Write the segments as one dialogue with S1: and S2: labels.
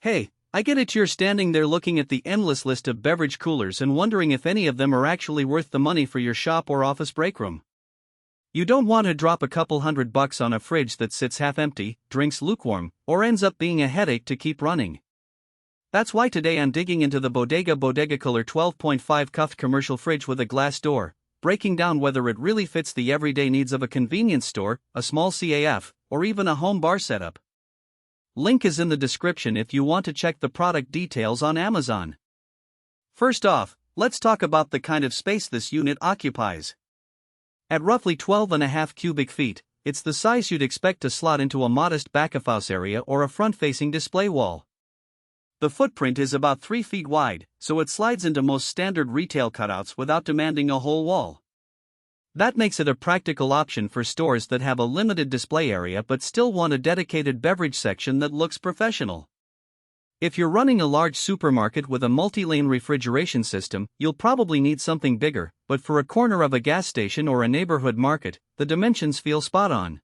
S1: Hey, I get it, you're standing there looking at the endless list of beverage coolers and wondering if any of them are actually worth the money for your shop or office break room. You don't want to drop a couple $100 on a fridge that sits half empty, drinks lukewarm, or ends up being a headache to keep running. That's why today I'm digging into the Bodega BODEGACOOLER 12.5 Cu.Ft commercial fridge with a glass door, breaking down whether it really fits the everyday needs of a convenience store, a small CAF, or even a home bar setup. Link is in the description if you want to check the product details on Amazon. First off, let's talk about the kind of space this unit occupies. At roughly 12.5 cubic feet, it's the size you'd expect to slot into a modest back-of-house area or a front-facing display wall. The footprint is about 3 feet wide, so it slides into most standard retail cutouts without demanding a whole wall. That makes it a practical option for stores that have a limited display area but still want a dedicated beverage section that looks professional. If you're running a large supermarket with a multi-lane refrigeration system, you'll probably need something bigger, but for a corner of a gas station or a neighborhood market, the dimensions feel spot on.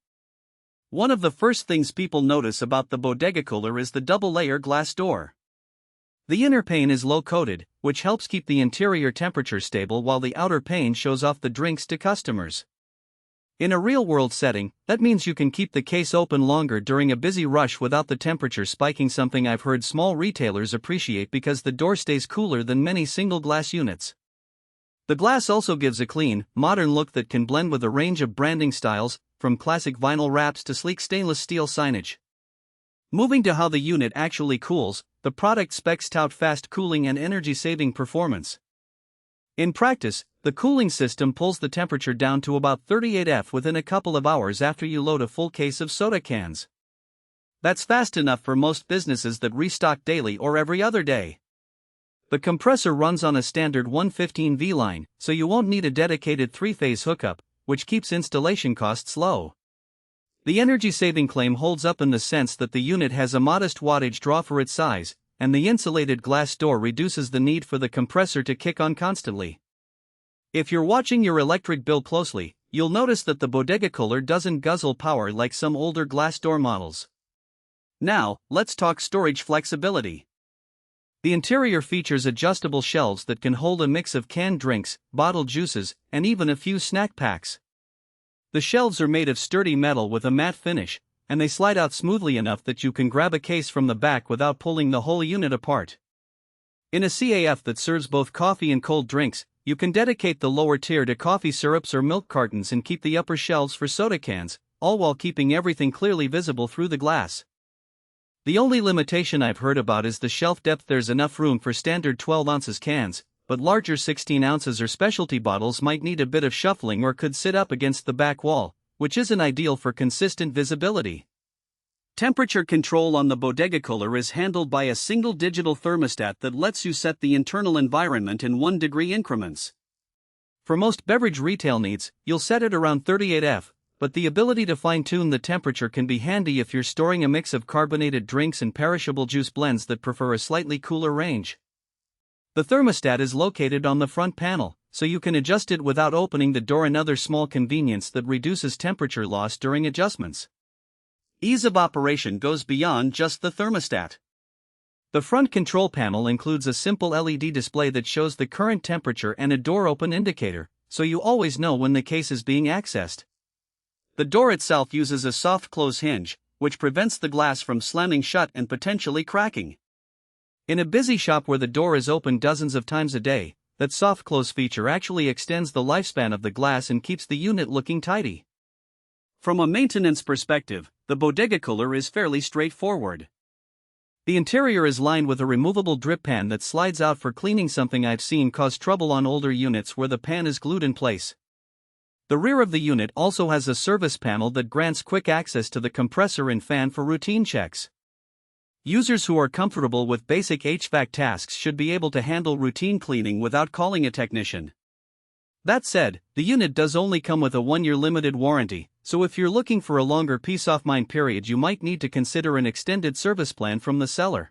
S1: One of the first things people notice about the Bodega Cooler is the double-layer glass door. The inner pane is low-coated, which helps keep the interior temperature stable while the outer pane shows off the drinks to customers. In a real-world setting, that means you can keep the case open longer during a busy rush without the temperature spiking, something I've heard small retailers appreciate because the door stays cooler than many single-glass units. The glass also gives a clean, modern look that can blend with a range of branding styles, from classic vinyl wraps to sleek stainless steel signage. Moving to how the unit actually cools, the product specs tout fast cooling and energy-saving performance. In practice, the cooling system pulls the temperature down to about 38 F within a couple of hours after you load a full case of soda cans. That's fast enough for most businesses that restock daily or every other day. The compressor runs on a standard 115V line, so you won't need a dedicated 3-phase hookup, which keeps installation costs low. The energy-saving claim holds up in the sense that the unit has a modest wattage draw for its size, and the insulated glass door reduces the need for the compressor to kick on constantly. If you're watching your electric bill closely, you'll notice that the Bodega Cooler doesn't guzzle power like some older glass door models. Now, let's talk storage flexibility. The interior features adjustable shelves that can hold a mix of canned drinks, bottled juices, and even a few snack packs. The shelves are made of sturdy metal with a matte finish, and they slide out smoothly enough that you can grab a case from the back without pulling the whole unit apart. In a CAF that serves both coffee and cold drinks, you can dedicate the lower tier to coffee syrups or milk cartons and keep the upper shelves for soda cans, all while keeping everything clearly visible through the glass. The only limitation I've heard about is the shelf depth. There's enough room for standard 12 ounces cans, but larger 16 ounces or specialty bottles might need a bit of shuffling or could sit up against the back wall, which isn't ideal for consistent visibility. Temperature control on the Bodega Cooler is handled by a single digital thermostat that lets you set the internal environment in 1-degree increments. For most beverage retail needs, you'll set it around 38 F, but the ability to fine-tune the temperature can be handy if you're storing a mix of carbonated drinks and perishable juice blends that prefer a slightly cooler range. The thermostat is located on the front panel, so you can adjust it without opening the door, another small convenience that reduces temperature loss during adjustments. Ease of operation goes beyond just the thermostat. The front control panel includes a simple LED display that shows the current temperature and a door open indicator, so you always know when the case is being accessed. The door itself uses a soft close hinge, which prevents the glass from slamming shut and potentially cracking. In a busy shop where the door is open dozens of times a day, that soft close feature actually extends the lifespan of the glass and keeps the unit looking tidy. From a maintenance perspective, the Bodega Cooler is fairly straightforward. The interior is lined with a removable drip pan that slides out for cleaning, something I've seen cause trouble on older units where the pan is glued in place. The rear of the unit also has a service panel that grants quick access to the compressor and fan for routine checks. Users who are comfortable with basic HVAC tasks should be able to handle routine cleaning without calling a technician. That said, the unit does only come with a 1-year limited warranty, so if you're looking for a longer peace of mind period, you might need to consider an extended service plan from the seller.